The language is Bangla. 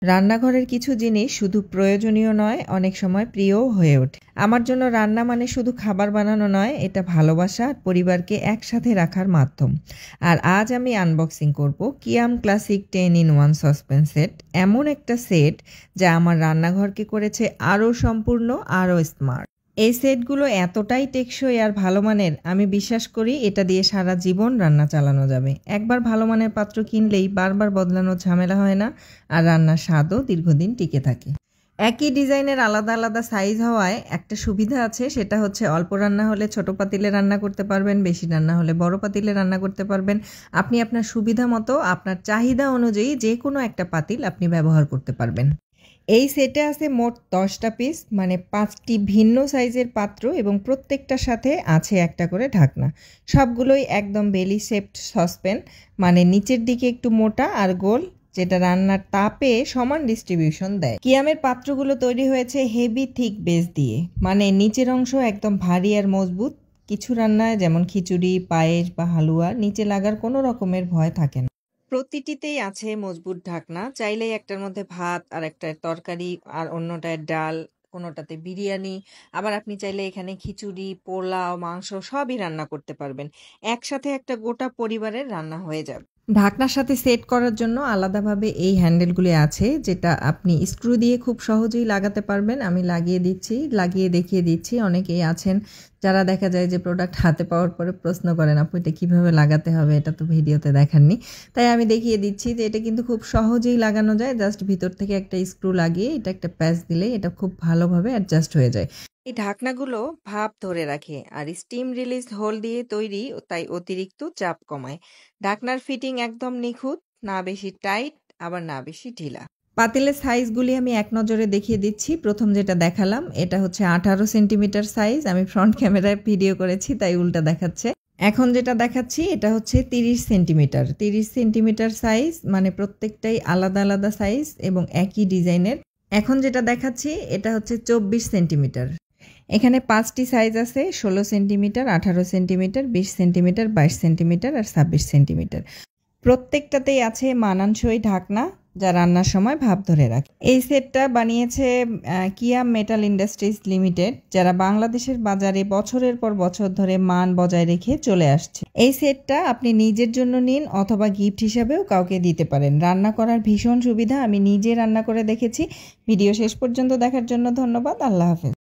রান্নাঘরের কিছু জিনিস শুধু প্রয়োজনীয় নয়, অনেক সময় প্রিয়ও হয়ে ওঠে। আমার জন্য রান্না মানে শুধু খাবার বানানো নয়, এটা ভালোবাসা আর পরিবারকে একসাথে রাখার মাধ্যম। আর আজ আমি আনবক্সিং করব কিয়াম ক্লাসিক 10-in-1 সসপ্যান সেট, এমন একটা সেট যা আমার রান্নাঘরকে করেছে আরও সম্পূর্ণ, আরও স্মার্ট। এই সেটগুলো এতটাই টেকসই আর ভালো মানের, আমি বিশ্বাস করি এটা দিয়ে সারা জীবন রান্না চালানো যাবে। একবার ভালো মানের পাত্র কিনলেই বারবার বদলানোর ঝামেলা হয় না, আর রান্নার স্বাদও দীর্ঘদিন টিকে থাকে। একই ডিজাইনের আলাদা আলাদা সাইজ হওয়ায় একটা সুবিধা আছে, সেটা হচ্ছে অল্প রান্না হলে ছোট পাতিলে রান্না করতে পারবেন, বেশি রান্না হলে বড় পাতিলে রান্না করতে পারবেন। আপনি আপনার সুবিধা মতো, আপনার চাহিদা অনুযায়ী যে কোনো একটা পাতিল আপনি ব্যবহার করতে পারবেন। এই সেটে আছে মোট 10টা পিস, মানে 5টি ভিন্ন সাইজের পাত্র, এবং প্রত্যেকটার সাথে আছে একটা করে ঢাকনা। সবগুলোই একদম বেলি শেপড সসপ্যান, মানে নিচের দিকে একটু মোটা আর গোল, যেটা রান্নার তাপে সমান ডিস্ট্রিবিউশন দেয়। কিয়ামের পাত্রগুলো তৈরি হয়েছে হেভি থিক বেস দিয়ে, মানে নিচের অংশ একদম ভারী আর মজবুত। কিছু রান্নায় যেমন খিচুড়ি, পায়েস বা হালুয়া নিচে লাগার কোনো রকমের ভয় থাকে না। প্রতিটিতেই আছে মজবুত ঢাকনা, চাইলেই একটার মধ্যে ভাত, আর একটায় তরকারি, আর অন্যটায় ডাল, কোনোটাতে বিরিয়ানি, আবার আপনি চাইলে এখানে খিচুড়ি, পোলাও, মাংস সবই রান্না করতে পারবেন। একসাথে একটা গোটা পরিবারের রান্না হয়ে যাবে। ঢাকনার সাথে সেট করার জন্য আলাদাভাবে এই হ্যান্ডেলগুলি আছে, যেটা আপনি স্ক্রু দিয়ে খুব সহজেই লাগাতে পারবেন। আমি লাগিয়ে দেখিয়ে দিচ্ছি। অনেকেই আছেন যারা দেখা যায় যে প্রোডাক্ট হাতে পাওয়ার পরে প্রশ্ন করেন, আপু এটা কীভাবে লাগাতে হবে, এটা তো ভিডিওতে দেখাননি। তাই আমি দেখিয়ে দিচ্ছি যে এটা কিন্তু খুব সহজেই লাগানো যায়। জাস্ট ভিতর থেকে একটা স্ক্রু লাগিয়ে এটা একটা প্যাচ দিলেই এটা খুব ভালোভাবে অ্যাডজাস্ট হয়ে যায়। এই ঢাকনাগুলো ভাপ ধরে রাখে আর স্টিম রিলিজ হোল দিয়ে তৈরি, তাই অতিরিক্ত চাপ কমায়। ঢাকনার ফিটিং একদম নিখুঁত, না বেশি টাইট আবার না বেশি ঢিলা। পাতিলের সাইজগুলি আমি এক নজরে দেখিয়ে দিচ্ছি। প্রথম যেটা দেখালাম এটা হচ্ছে 18 সেন্টিমিটার সাইজ। আমি ফ্রন্ট ক্যামেরায় ভিডিও করেছি তাই উল্টা দেখাচ্ছে। এখন যেটা দেখাচ্ছি এটা হচ্ছে 30 সেন্টিমিটার। 30 সেন্টিমিটার সাইজ, মানে প্রত্যেকটাই আলাদা আলাদা সাইজ এবং একই ডিজাইনের। এখন যেটা দেখাচ্ছি এটা হচ্ছে 24 সেন্টিমিটার। এখানে 5টি সাইজ আছে: 16 সেন্টিমিটার, 18 সেন্টিমিটার, 20 সেন্টিমিটার, 22 সেন্টিমিটার আর 26 সেন্টিমিটার। প্রত্যেকটাতেই আছে মানানসই ঢাকনা, যা রান্নার সময় ভাপ ধরে রাখে। এই সেটটা বানিয়েছে কিয়াম মেটাল ইন্ডাস্ট্রিজ লিমিটেড, যারা বাংলাদেশের বাজারে বছরের পর বছর ধরে মান বজায় রেখে চলে আসছে। এই সেটটা আপনি নিজের জন্য নিন অথবা গিফট হিসাবেও কাউকে দিতে পারেন। রান্না করার ভীষণ সুবিধা, আমি নিজে রান্না করে দেখেছি। ভিডিও শেষ পর্যন্ত দেখার জন্য ধন্যবাদ। আল্লাহ হাফেজ।